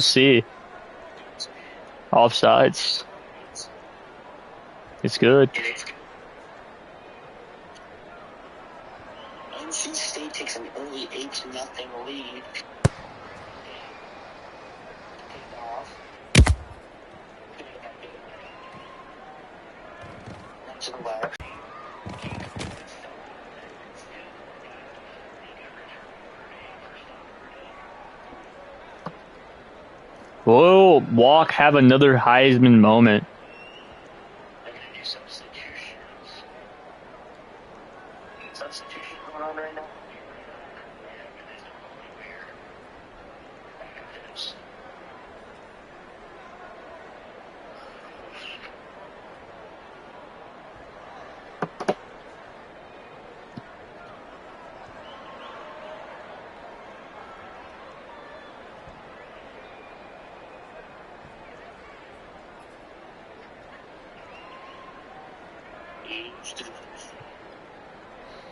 See. Offsides. It's good. NC State takes an early 8-0 lead. To the left. Will Walk have another Heisman moment? They're going to do substitutions. Substitution going on right now.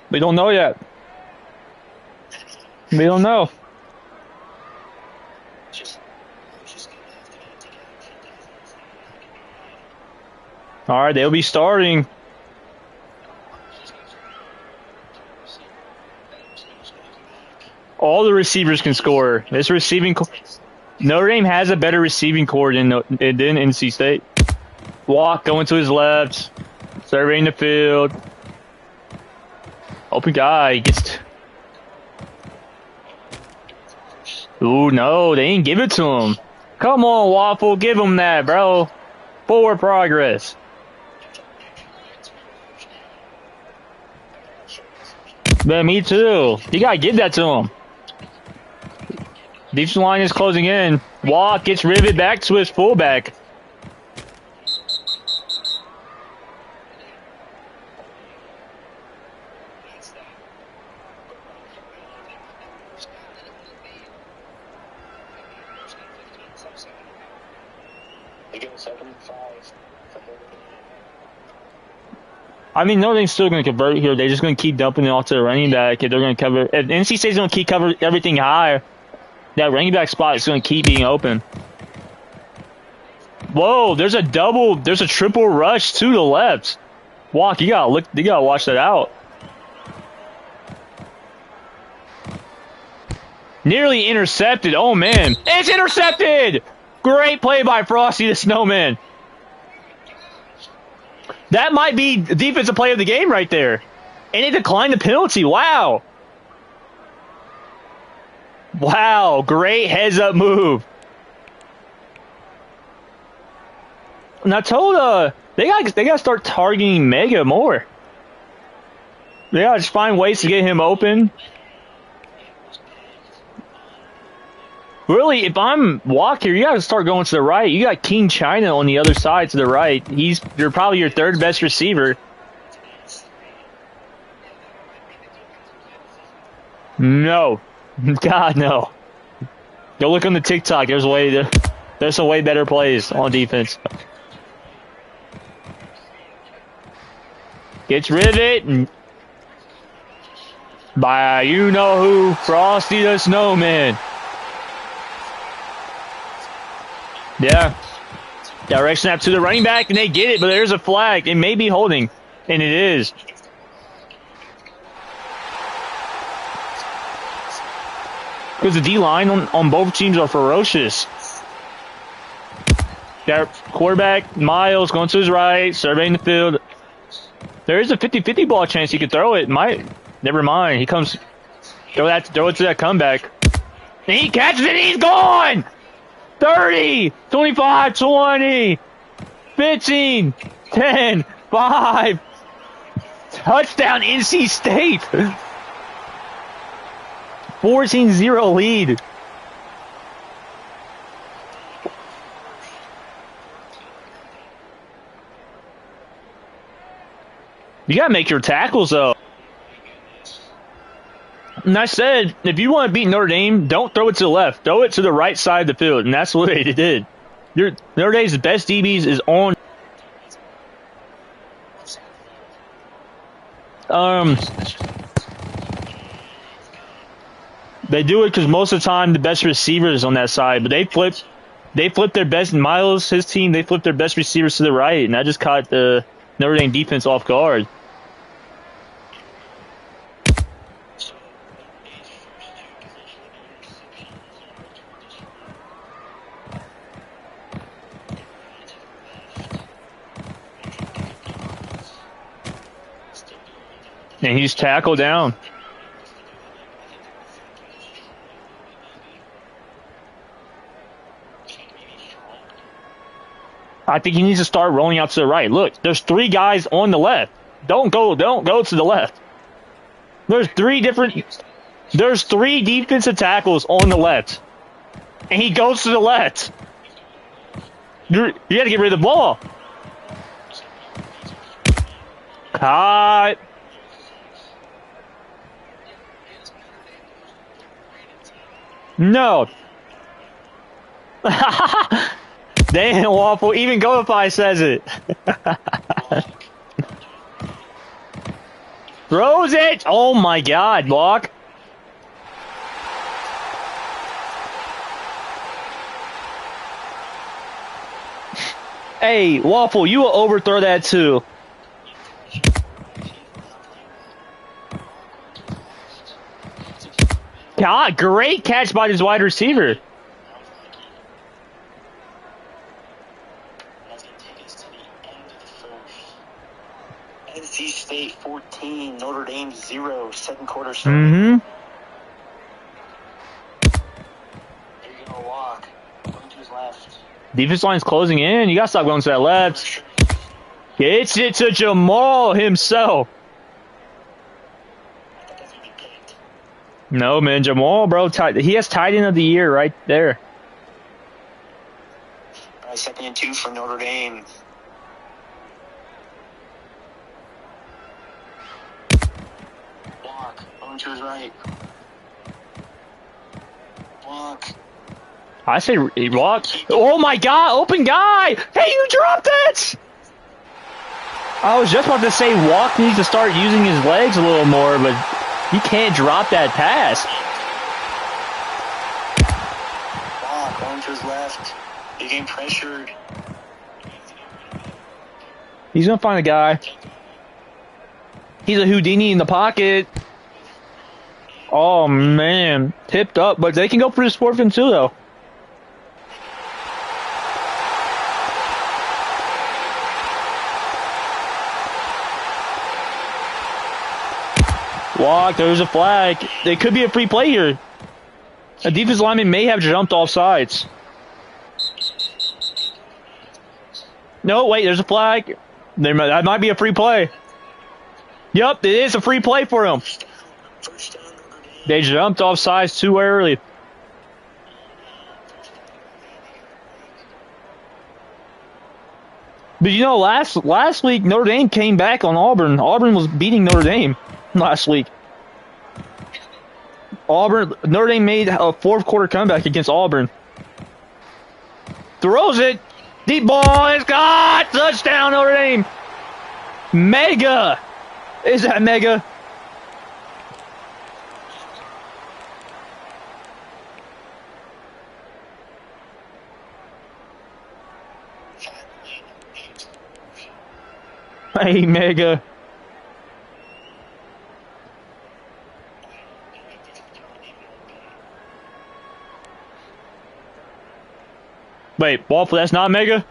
We don't know yet. We don't know. All right, they'll be starting. All the receivers can score. This receiving Notre Dame has a better receiving core than NC State. Walk going to his left, surveying the field. Open guy gets. Ooh, no, they didn't give it to him. Come on, Waffle, give him that, bro. Forward progress. Man, me too. You gotta give that to him. Defensive line is closing in. Walk gets riveted back to his fullback. I mean, Notre Dame's still going to convert here. They're just going to keep dumping it off to the running back. If they're going to cover, if NC State's going to keep cover everything high, that running back spot is going to keep being open. Whoa, there's a triple rush to the left. Walk, you gotta watch that out. Nearly intercepted. Oh man, it's intercepted! Great play by Frosty the Snowman. That might be the defensive play of the game right there. And he declined the penalty. Wow. Wow, great heads-up move. And I told they gotta start targeting Mega more. They gotta just find ways to get him open. Really, if I'm Walker, you gotta start going to the right. You got King China on the other side to the right. You're probably your third best receiver. No. God, no. Go look on the TikTok. There's some way better plays on defense. Gets rivet by you know who, Frosty the Snowman. Yeah. Direct snap to the running back, and they get it, but there's a flag. It may be holding, and it is. Because the D-line on both teams are ferocious. Their quarterback, Miles, going to his right, surveying the field. There is a 50-50 ball chance he could throw it. Never mind. He comes, throw it to that comeback. And he catches it, he's gone! 30, 25, 20, 15, 10, 5. Touchdown, NC State. 14-0 lead. You gotta make your tackles, though. And I said, if you want to beat Notre Dame, don't throw it to the left. Throw it to the right side of the field, and that's what they did. Notre Dame's best DBs is on. They do it because most of the time the best receiver is on that side, but they flip They flipped their best. Miles, his team, they flipped their best receivers to the right, and that just caught the Notre Dame defense off guard. And he's tackled down. I think he needs to start rolling out to the right. Look, there's 3 guys on the left. Don't go to the left. There's 3 defensive tackles on the left. And he goes to the left. You got to get rid of the ball. Caught. No. Damn, Waffle. Even Goify says it. Throws it. Oh, my God. Block. Hey, Waffle, you will overthrow that too. God, great catch by this wide receiver. That's going to take us to the end of the first. NC State 14, Notre Dame 0, second quarter start. Mm-hmm. They're going to walk. Going to his left. Defense line's closing in. You got to stop going to that left. Gets it to Jamal himself. No, man. Jamal, bro. He has tight end of the year right there. All right, 2nd and 2 for Notre Dame. Block. Going to his right. Block. I say he walked. Oh, my God. Open guy. Hey, you dropped it. I was just about to say Walk needs to start using his legs a little more, but he can't drop that pass. Block. Going to his left. He's getting pressured. He's going to find a guy. He's a Houdini in the pocket. Oh, man. Tipped up, but they can go for this 4th and 2, though. Walk, there's a flag. It could be a free play here. A defensive lineman may have jumped off sides. No, wait, there's a flag. That might be a free play. Yep, it is a free play for him. They jumped off sides too early. But you know, last week Notre Dame came back on Auburn. Auburn was beating Notre Dame last week. Notre Dame made a 4th quarter comeback against Auburn. Throws it. Deep ball is got. Touchdown Notre Dame. Mega. Is that mega? Hey, mega. Wait, Waffle, that's not Mega?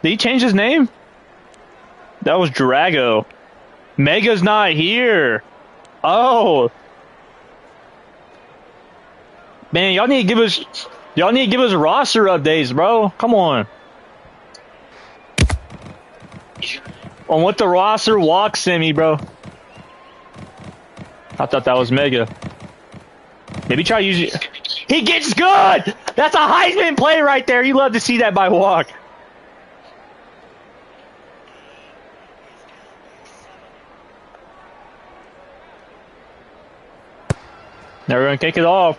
Did he change his name? That was Drago. Mega's not here. Oh. Man, y'all need to give us roster updates, bro. Come on. On what the roster walk sent me, bro. I thought that was Mega. Maybe try using. He gets good. That's a Heisman play right there. You love to see that by Walk. Now we're gonna kick it off.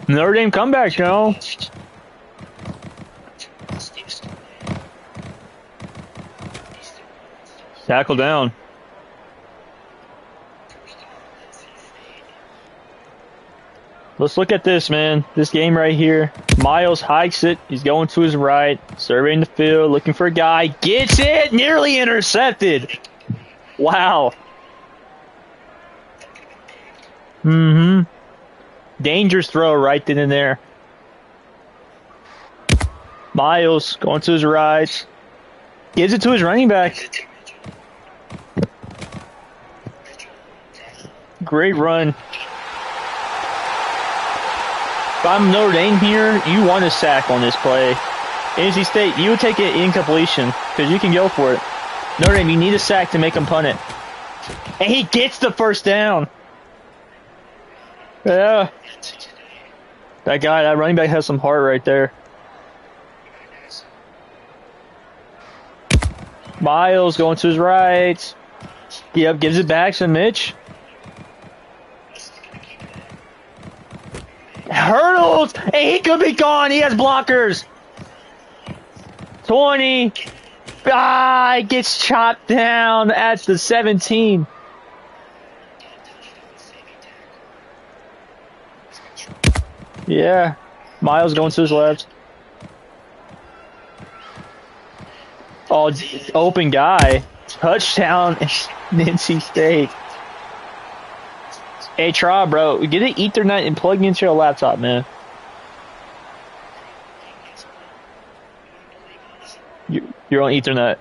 Notre Dame comeback, y'all. Tackle down. Let's look at this, man. This game right here. Miles hikes it. He's going to his right, surveying the field, looking for a guy. Gets it! Nearly intercepted. Wow. Dangerous throw right then and there. Miles going to his right. Gives it to his running back. Great run. If I'm Notre Dame here, you want a sack on this play. NC State, you would take it incompletion because you can go for it. Notre Dame, you need a sack to make him punt it. And he gets the first down. Yeah. That guy, that running back has some heart right there. Miles going to his right. Yep, gives it back to Mitch. Hurdles! And he could be gone. He has blockers. 20. Ah, gets chopped down at the 17. Yeah. Miles going to his left. Oh, open guy. Touchdown, NC State. Hey, try, bro. Get an Ethernet and plug it into your laptop, man. You're on Ethernet.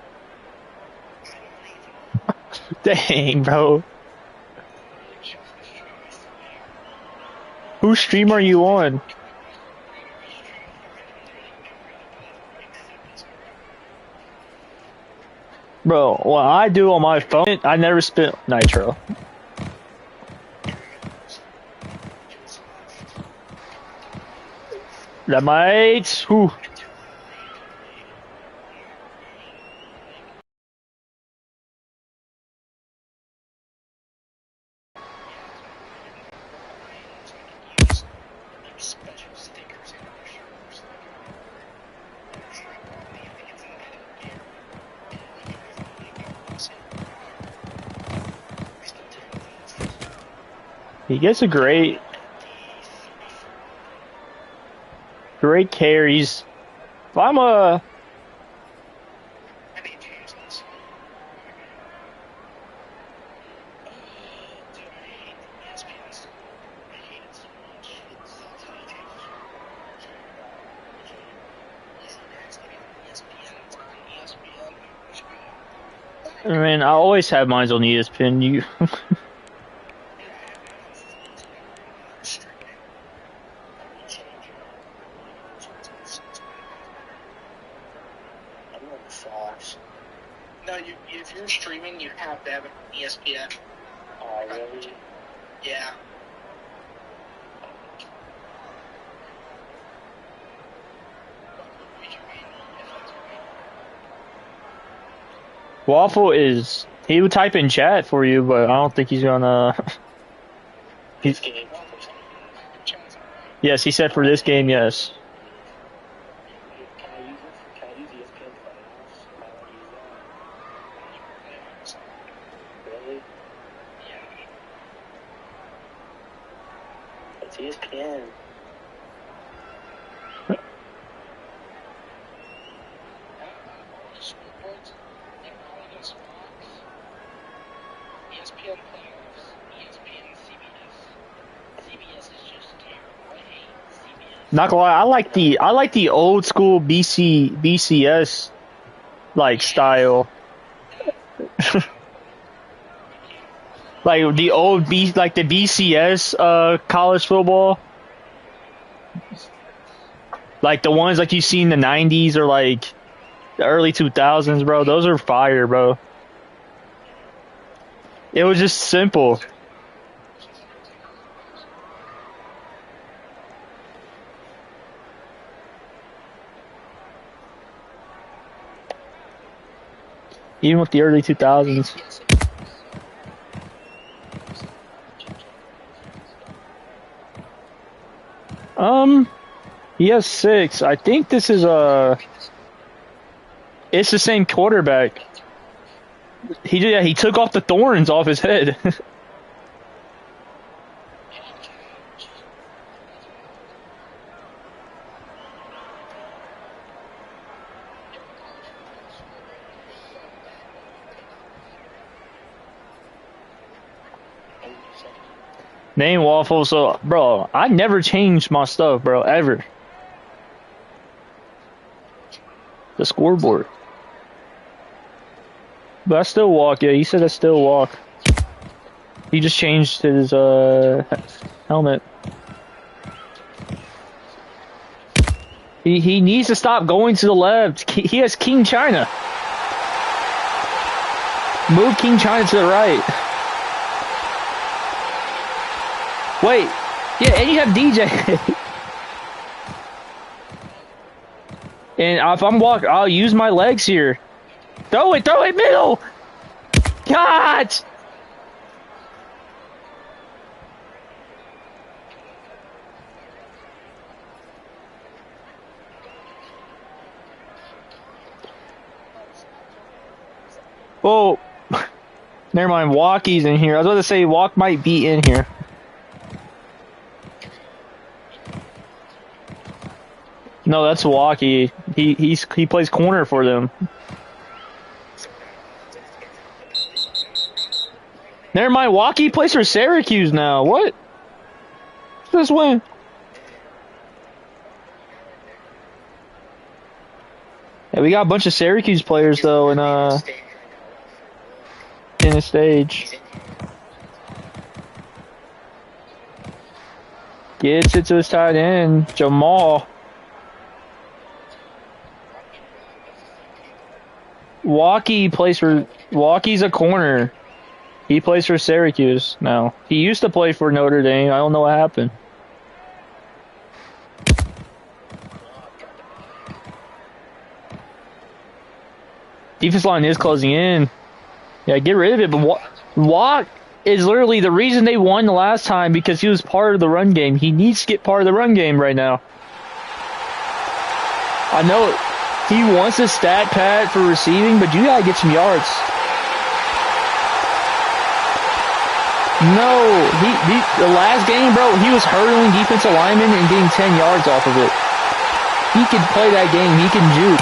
Dang, bro. Whose stream are you on? Bro, what I do on my phone, I never spit Nitro. That might... Whew. He gets a great carries. If I'm a... I mean, I always have mine on ESPN. You... No, if you're streaming, you have to have an ESPN. Oh, really? Yeah. Waffle is... He would type in chat for you, but I don't think he's gonna... This game. Yes, he said for this game, yes. Can I use this? Can I use ESPN Finals? I want to use that. Really? Yeah. It's ESPN. Not gonna lie, I like the old school BCS like style. Like the old the BCS college football. Like the ones like you see in the 90s or like the early 2000s, bro. Those are fire, bro. It was just simple. Even with the early 2000s. He has 6. I think this is it's the same quarterback. He took off the thorns off his head. Name waffle. So, bro, I never changed my stuff, bro, ever. The scoreboard. But I still walk. Yeah, he said I still walk. He just changed his helmet. He needs to stop going to the left. He has King China. Move King China to the right. Wait. Yeah, and you have DJ. And if I'm walking, I'll use my legs here. Throw it middle. God. Oh, never mind. Walkie's in here. I was about to say Walk might be in here. No, that's Walkie. He plays corner for them. Never mind. Walkie plays for Syracuse now. What? This win. Yeah, we got a bunch of Syracuse players though in the stage. Gets it to his tight end, Jamal. Walkie's a corner. He plays for Syracuse now. He used to play for Notre Dame. I don't know what happened. Defense line is closing in. Yeah, get rid of it. But Walk is literally the reason they won the last time because he was part of the run game. He needs to get part of the run game right now. I know he wants a stat pad for receiving, but you gotta get some yards. No, the last game, bro, he was hurdling defensive linemen and getting 10 yards off of it. He can play that game. He can juke.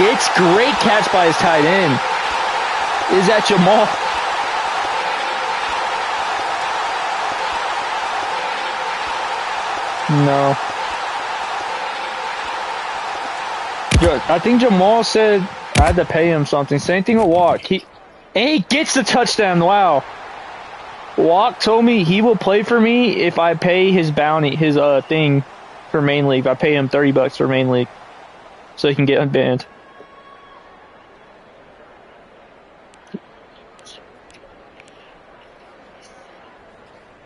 It's great catch by his tight end. Is that Jamal? No. I think Jamal said I had to pay him something. Same thing with Walk. And he gets the touchdown. Wow. Walk told me he will play for me if I pay his bounty, his thing for main league. I pay him $30 for main league, so he can get unbanned.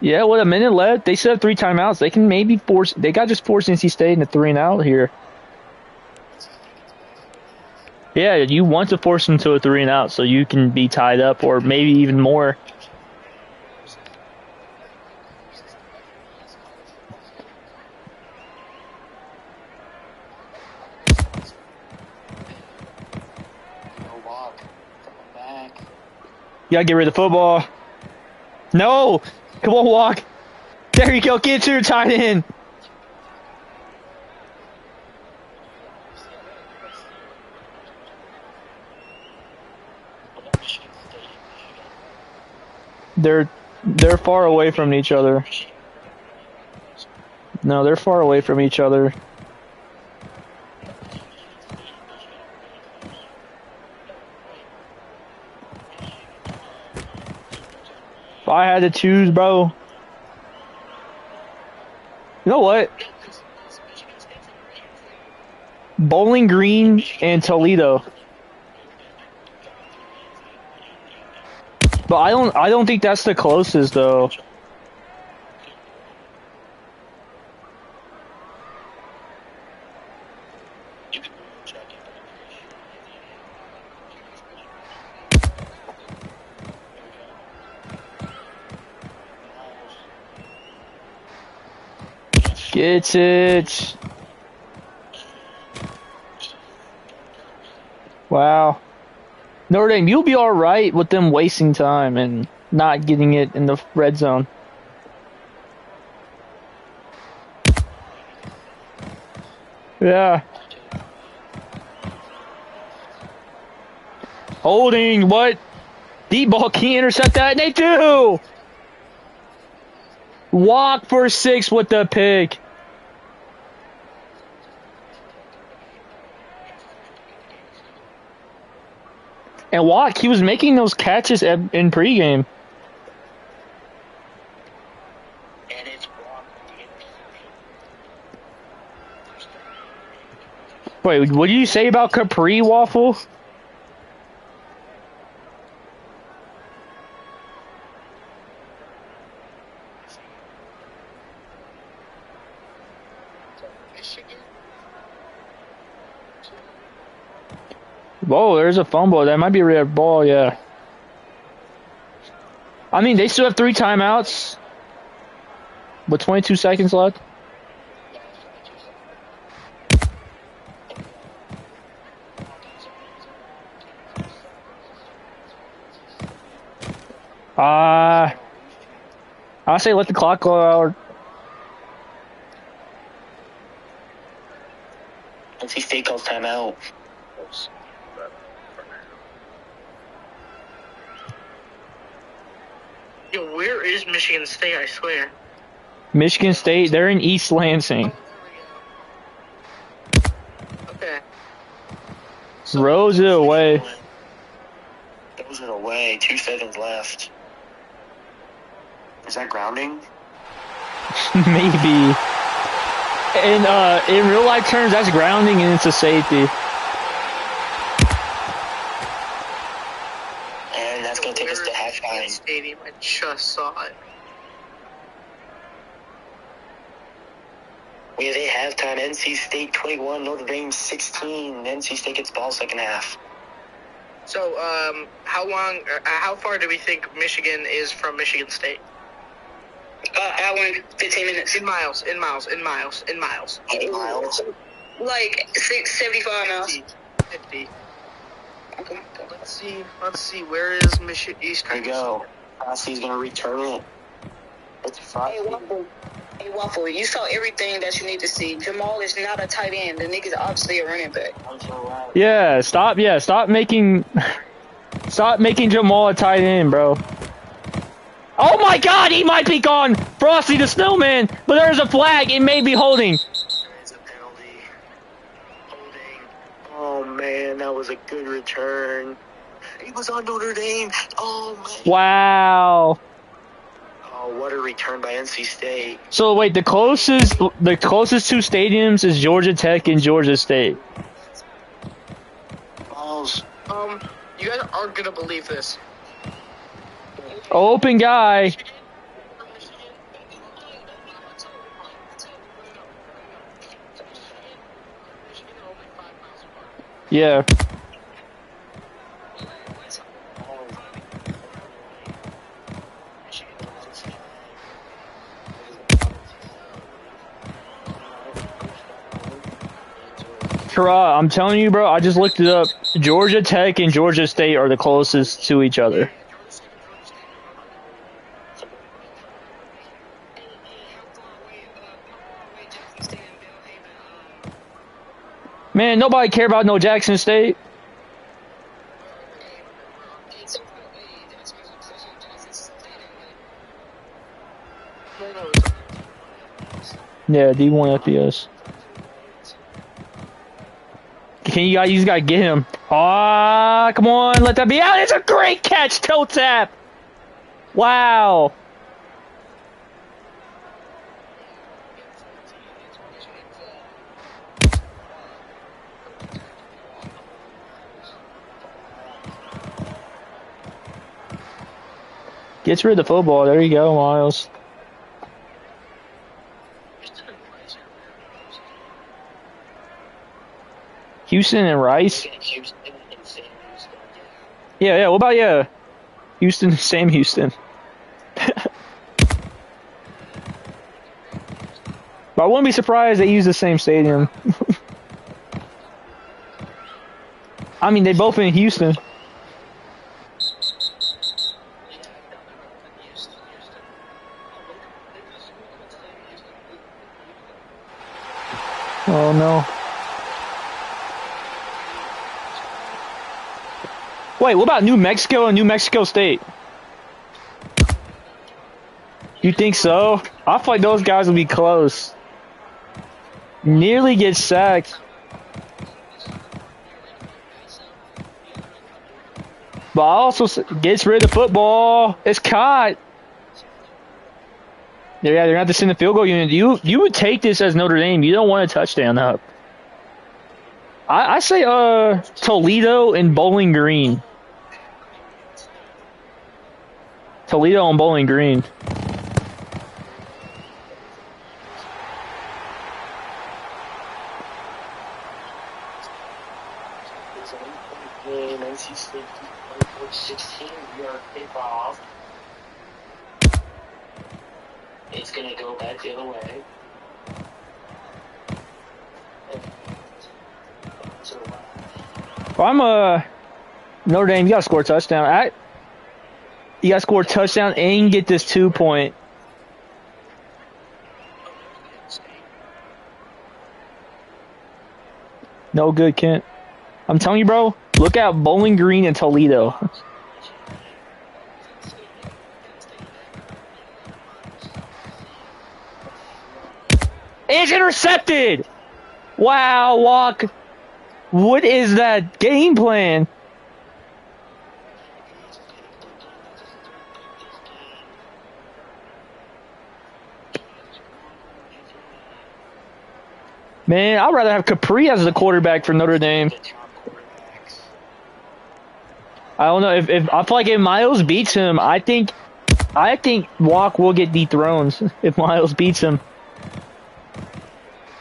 Yeah, with a minute left, they still have 3 timeouts. They can maybe force. They got just force NC State into 3 and out here. Yeah, you want to force them to a 3 and out so you can be tied up or maybe even more. You gotta get rid of the football. No! Come on, Walk. There you go. Get to your tight end. They're far away from each other. No, they're far away from each other. If I had to choose, bro. You know what? Bowling Green and Toledo. But I don't think that's the closest though. Gets it. Wow. Notre Dame, you'll be alright with them wasting time and not getting it in the red zone. Yeah. Holding, what? Deep ball, can you intercept that? And they do! Walk for 6 with the pick. And Walk, he was making those catches in pregame. And it's Wait, what did you say about Capri Waffle? Whoa, there's a fumble. That might be a red ball, yeah. I mean, they still have 3 timeouts with 22 seconds left. I say let the clock go out. NC State calls timeout. Yo, where is Michigan State, I swear? Michigan State, they're in East Lansing. Okay. Throws it away. Throws it away. 2 seconds left. Is that grounding? Maybe. In real life terms, that's grounding and it's a safety. And that's going to take us to halftime. Stadium, I just saw it. We have a halftime. NC State 21, Notre Dame 16. NC State gets ball second half. So, how far do we think Michigan is from Michigan State? Hour and 15 minutes. In miles. 8 miles. Like 75 miles. 50. Okay. Let's see. Where is Michigan East? There you go. He's going to return it. It's Hey, Waffle, you saw everything that you need to see. Jamal is not a tight end. The nigga's obviously a running back. Yeah, stop making Jamal a tight end, bro. Oh my god, he might be gone! Frosty the Snowman! But there's a flag, it may be holding. There's a penalty. Holding. Oh man, that was a good return. He was on Notre Dame. Oh man. Wow. Oh, what a return by NC State. So wait, the closest 2 stadiums is Georgia Tech and Georgia State. Balls. You guys aren't gonna believe this. Open guy. Yeah. Kara, I'm telling you, bro, I just looked it up. Georgia Tech and Georgia State are the closest to each other. Man, nobody care about no Jackson State. Yeah, D1 FBS. You just gotta get him. Ah, come on, let that be out. It's a great catch, toe tap. Wow. Gets rid of the football. There you go, Miles. Houston and Rice? Yeah, what about, Houston, Sam Houston. But I wouldn't be surprised they use the same stadium. I mean, they both in Houston. Oh, no. Wait, what about New Mexico and New Mexico State? You think so? I feel like those guys will be close. Nearly gets sacked. But also gets rid of the football. It's caught. Yeah, they're gonna have to send the field goal unit. You would take this as Notre Dame. You don't want a touchdown up. I say Toledo and Bowling Green. Toledo and Bowling Green. NC State 16 yard kickoff. It's going to go back the other way. If I'm Notre Dame, you gotta score a touchdown. You gotta score a touchdown and get this 2-point. No good, Kent. I'm telling you, bro. Look at Bowling Green and Toledo. It's intercepted! Wow, Walk. What is that game plan? Man, I'd rather have Capri as the quarterback for Notre Dame. I don't know if I feel like if Miles beats him, I think Walk will get dethroned if Miles beats him.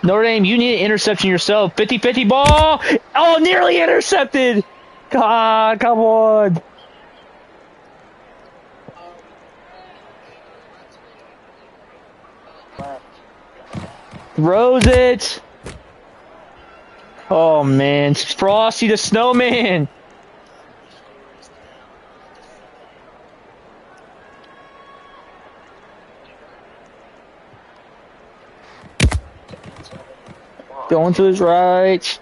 Notre Dame, you need an interception yourself. 50-50 ball. Oh, nearly intercepted. God, come on. Throws it. Oh, man. Frosty the Snowman. Going to his right.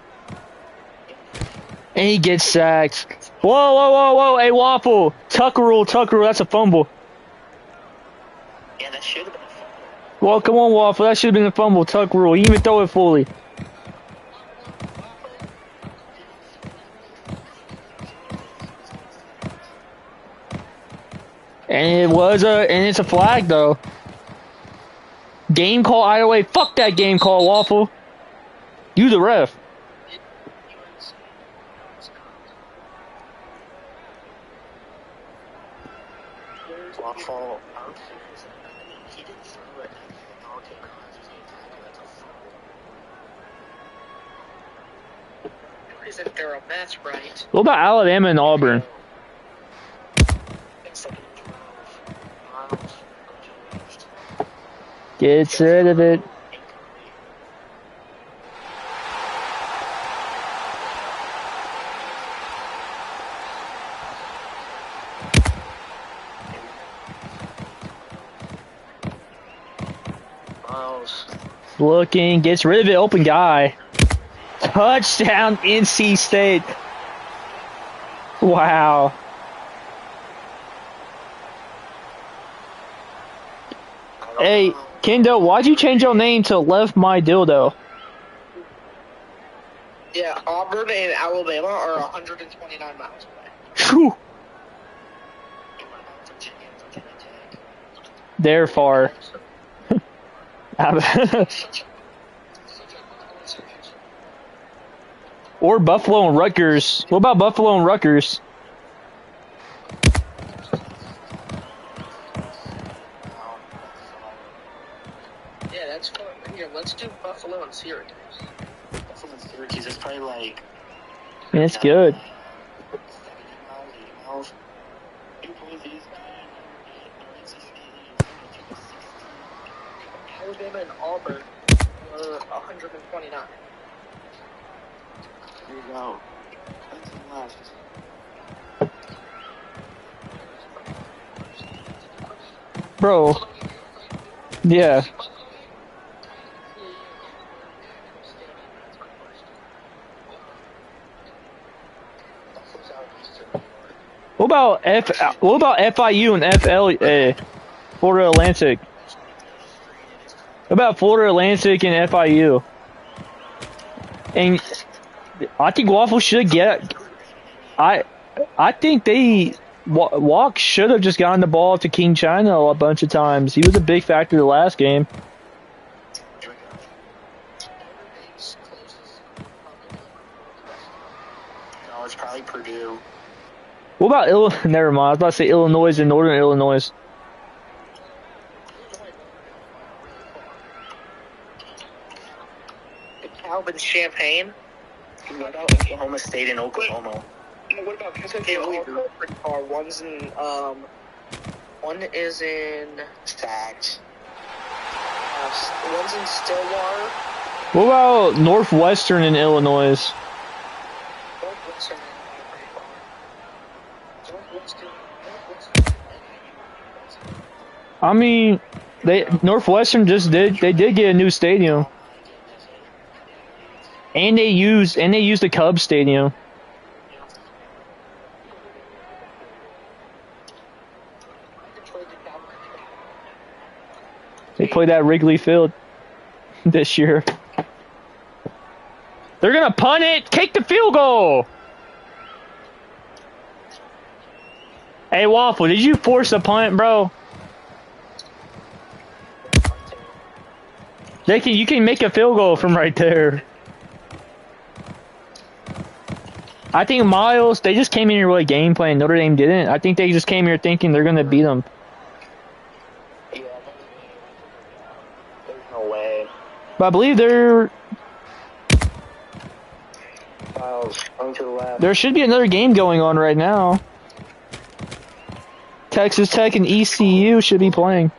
And he gets sacked. Whoa, whoa, whoa, whoa. Hey, Waffle. Tucker rule. That's a fumble. Yeah, that should have been a fumble. Well, come on, Waffle. That should have been a fumble. Tuck rule. He didn't even throw it fully. And it's a flag though. Game call either way. Fuck that game call, Waffle. You the ref. Waffle. Isn't there a mess, right? What about Alabama and Auburn? Gets rid of it. Looking, gets rid of it. Open guy. Touchdown, NC State. Wow. Hey, Kendo, why'd you change your name to Left My Dildo? Yeah, Auburn and Alabama are 129 miles away. Phew. They're far. Or Buffalo and Rutgers. What about Buffalo and Rutgers? Yeah, that's fun. Here, let's do Buffalo and Syracuse. Buffalo and Syracuse is probably like. Yeah, it's good. 70 miles, 80 miles. Alabama and Auburn are 129. There you go. Bro. Yeah. What about FIU and Florida Atlantic? What about Florida Atlantic and FIU? And I think Waffle should get. I think Walk should have just gotten the ball to King China a bunch of times. He was a big factor the last game. No, it's probably Purdue. What about Illinois? Never mind. I was about to say Illinois and Northern Illinois. Calvin Champaign. What about Oklahoma State and Oklahoma? What about Kentucky? Also pretty far. One's in one is in Facts. one's in Stillwater. What about Northwestern in Illinois? Northwestern is pretty far. Northwestern. I mean, Northwestern they did get a new stadium. And they used the Cubs stadium. They played at Wrigley Field this year. They're gonna punt it, kick the field goal. Hey Waffle, did you force a punt, bro? You can make a field goal from right there. I think Miles, they just came in here with a game plan. Notre Dame didn't. I think they just came here thinking they're going to beat them. Yeah, there's no way. But I believe Miles, going to the left. there should be another game going on right now. Texas Tech and ECU should be playing.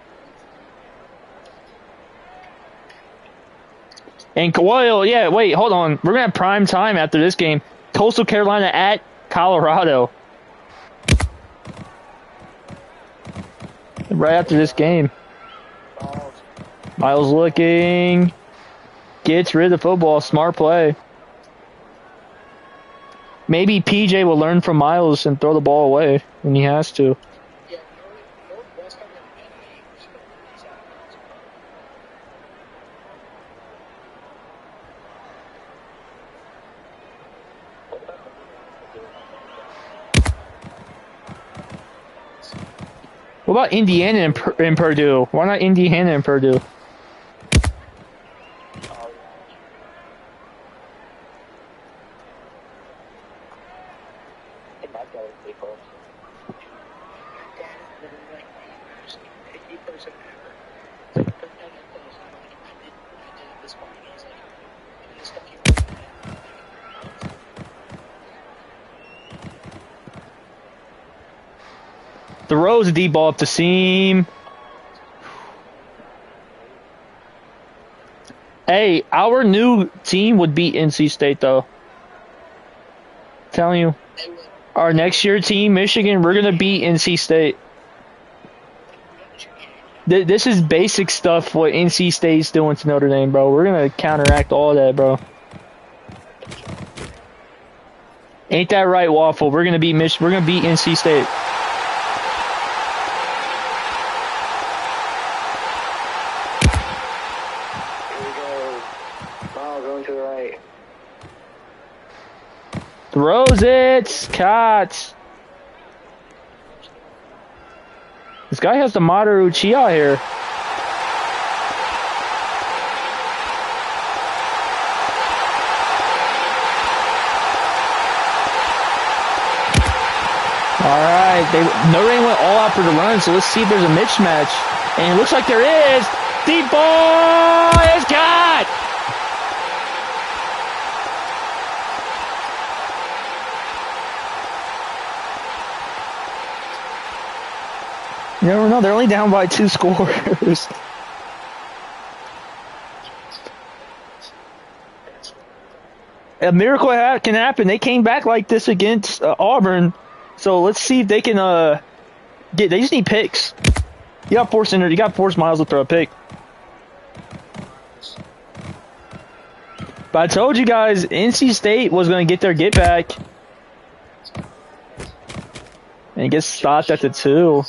And well, yeah, wait, hold on. We're going to have prime time after this game. Coastal Carolina at Colorado. Right after this game. Miles looking. Gets rid of the football. Smart play. Maybe PJ will learn from Miles and throw the ball away when he has to. What about Indiana and Purdue? Why not Indiana and Purdue? Throws a deep ball up the seam. Hey, our new team would beat NC State, though. Telling you. Our next year team, Michigan, we're going to beat NC State. This is basic stuff what NC State's doing to Notre Dame, bro. We're going to counteract all that, bro. Ain't that right, Waffle? We're going to beat We're going to beat NC State. Throws it. Caught. This guy has the Mater Uchiha here. Alright. Notre Dame went all out for the run, so let's see if there's a mismatch. And it looks like there is. Deep ball is caught. You never know. They're only down by 2 scores. A miracle can happen. They came back like this against Auburn. So let's see if they can get. They just need picks. You got to force Miles to throw a pick. But I told you guys, NC State was going to get their get back. And he gets stopped at the 2.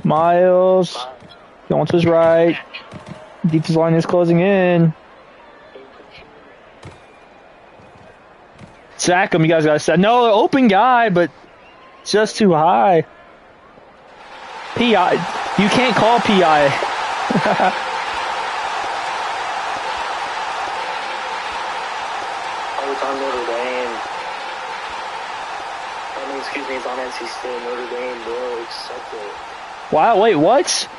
Miles going to his right. Defensive line is closing in. Sack him, you guys gotta sack. No, open guy, but just too high. PI. You can't call PI. Oh, it's on Notre Dame. I mean, excuse me, it's on NC State. Notre Dame, bro. Accept it. Wow, wait, what?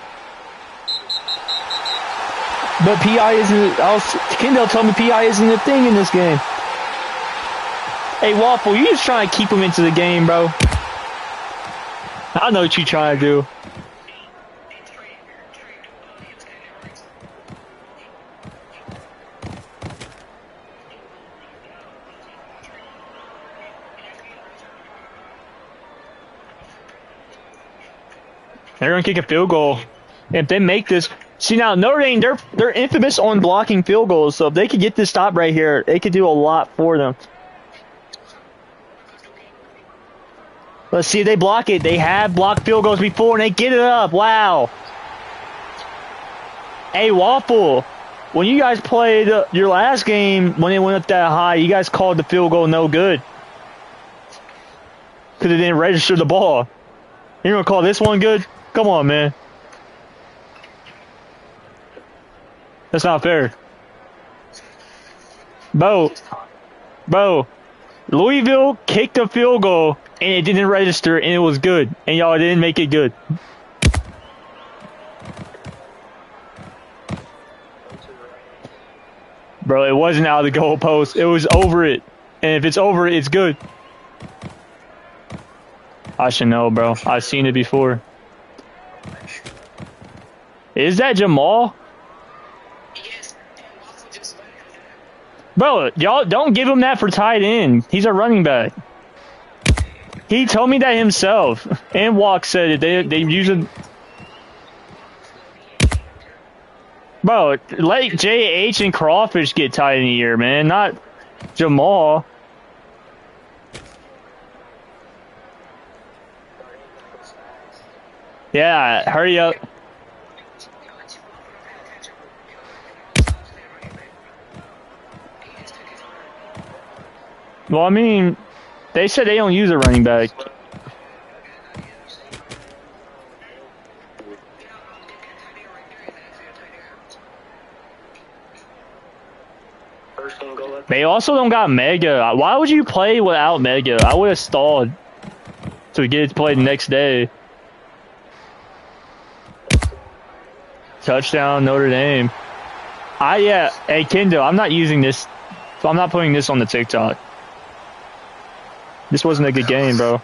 But PI isn't. Kendall told me PI isn't a thing in this game. Hey, Waffle, you just trying to keep him into the game, bro. I know what you trying to do. They're gonna kick a field goal. If they make this, see now Notre Dame, they're infamous on blocking field goals. So if they could get this stop right here, they could do a lot for them. Let's see if they block it. They have blocked field goals before and they get it up. Wow. Hey Waffle, when you guys played your last game when it went up that high, you guys called the field goal no good because it didn't register the ball. You're gonna call this one good? Come on, man. That's not fair. Bro, Louisville kicked a field goal and it didn't register and it was good. And y'all didn't make it good. Bro, it wasn't out of the goal post. It was over it. And if it's over it, it's good. I should know, bro. I've seen it before. Is that Jamal? Bro, y'all don't give him that for tight end. He's a running back. He told me that himself. And Walk said it. They use it. Bro, let JH and Crawfish get tight in the year, man. Not Jamal. Yeah, hurry up. Well, I mean, they said they don't use a running back. They also don't got Mega. Why would you play without Mega? I would have stalled to get it played the next day. Touchdown, Notre Dame. Yeah. Hey, Kendall, I'm not using this. So I'm not putting this on the TikTok. This wasn't a good game, bro.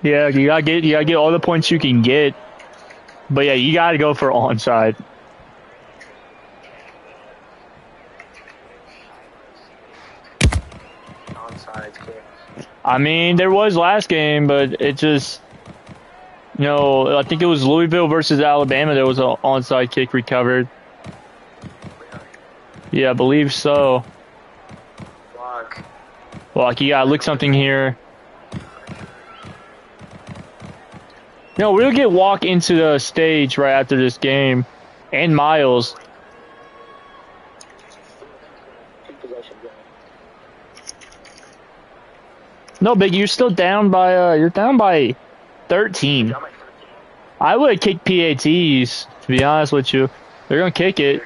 Yeah, you gotta get all the points you can get. But yeah, you gotta go for onside. I mean, there was last game, but it just, you know, I think it was Louisville versus Alabama. There was an onside kick recovered. Yeah, I believe so. Walk, you gotta look something here. No, we'll get Walk into the stage right after this game. And Miles. No, Big, you're still down by, you're down by 13. I would have kicked PATs, to be honest with you. They're going to kick it.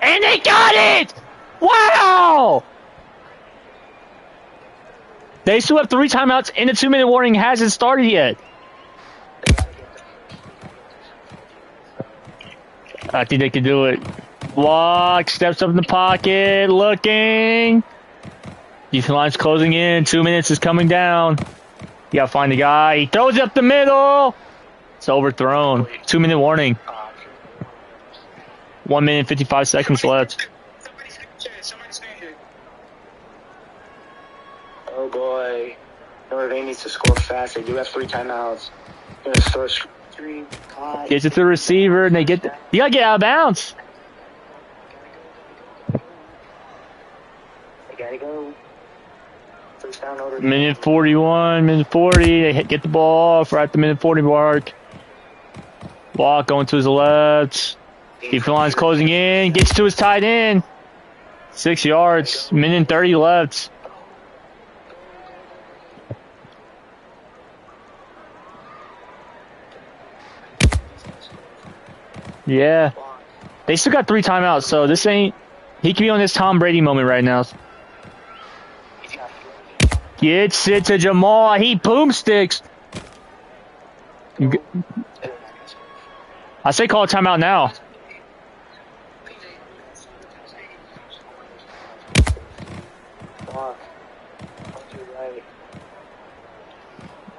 And they got it! Wow! They still have 3 timeouts and the 2-minute warning hasn't started yet. I think they can do it. Walk, steps up in the pocket, looking. Defense line's closing in. 2 minutes is coming down. You gotta find the guy. He throws it up the middle. It's overthrown. 2-minute warning. 1 minute 55 seconds left. Somebody's standing. Oh boy. Notre Dame needs to score fast. They do have 3 timeouts. Gonna throw a screen. Caught. Gets it to the receiver, and they get. You gotta get out of bounds. They gotta go. First down, Notre Dame. Minute 41, minute 40. They get the ball off right at the minute 40 mark. Walk going to his left. Defensive line's closing in. Gets to his tight end. 6 yards. Minute and 30 left. Yeah. They still got 3 timeouts, so this ain't... He could be on this Tom Brady moment right now. Gets it to Jamal. He boomsticks. I say call a timeout now.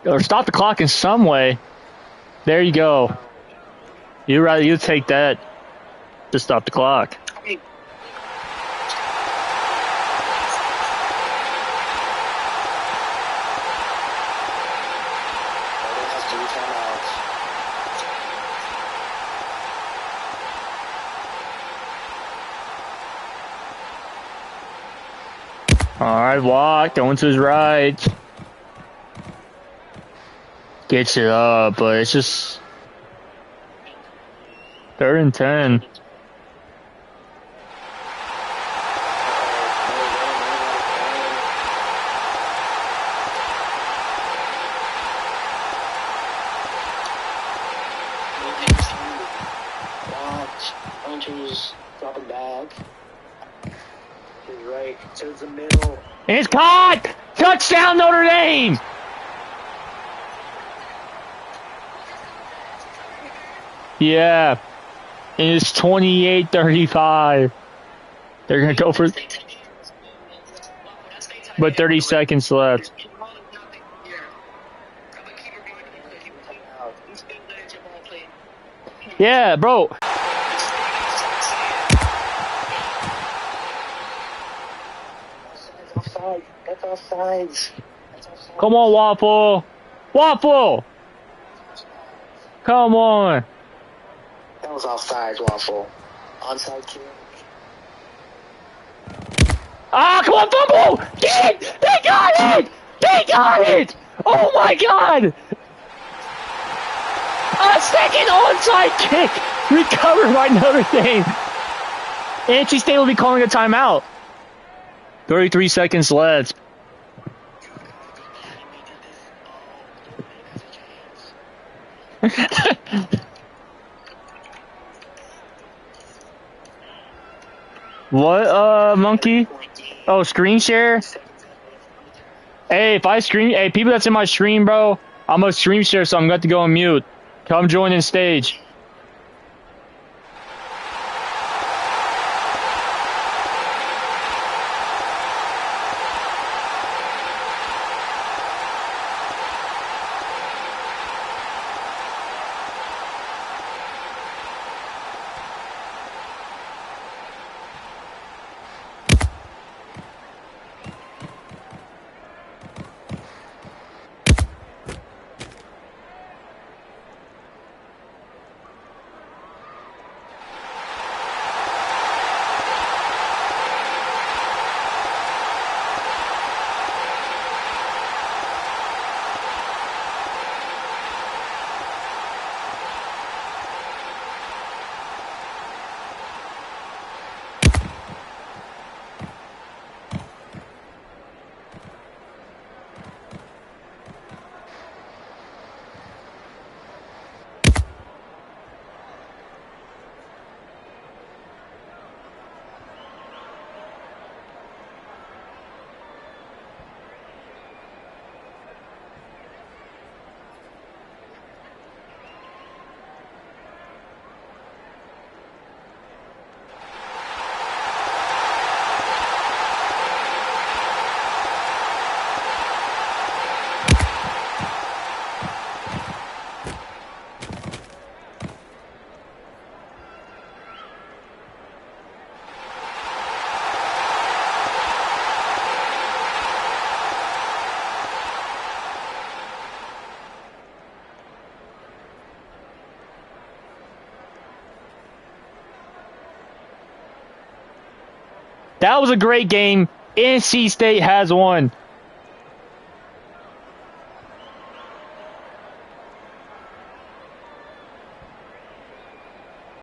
Or stop the clock in some way. There you go. You take that to stop the clock. Alright, walk, going to his right. Gets it up, but it's just 3rd and 10. Punches, dropping back. His right, towards the middle. And it's caught! Touchdown, Notre Dame! Yeah. And it's 28-35. They're going to go for... But 30 seconds left. Yeah, bro. Offside. That's offsides. Come on, Waffle. Waffle! Come on. That was offsides, Waffle. Onside kick. Ah, come on, fumble! Get it! They got it! They got it! Oh my god! A second onside kick recovered by Notre Dame. NC State will be calling a timeout. 33 seconds left. What, monkey? Oh, screen share? Hey, if I screen... Hey, people that's in my stream, bro, I'm a stream share, so I'm going to go on mute. Come join in stage. That was a great game. NC State has won.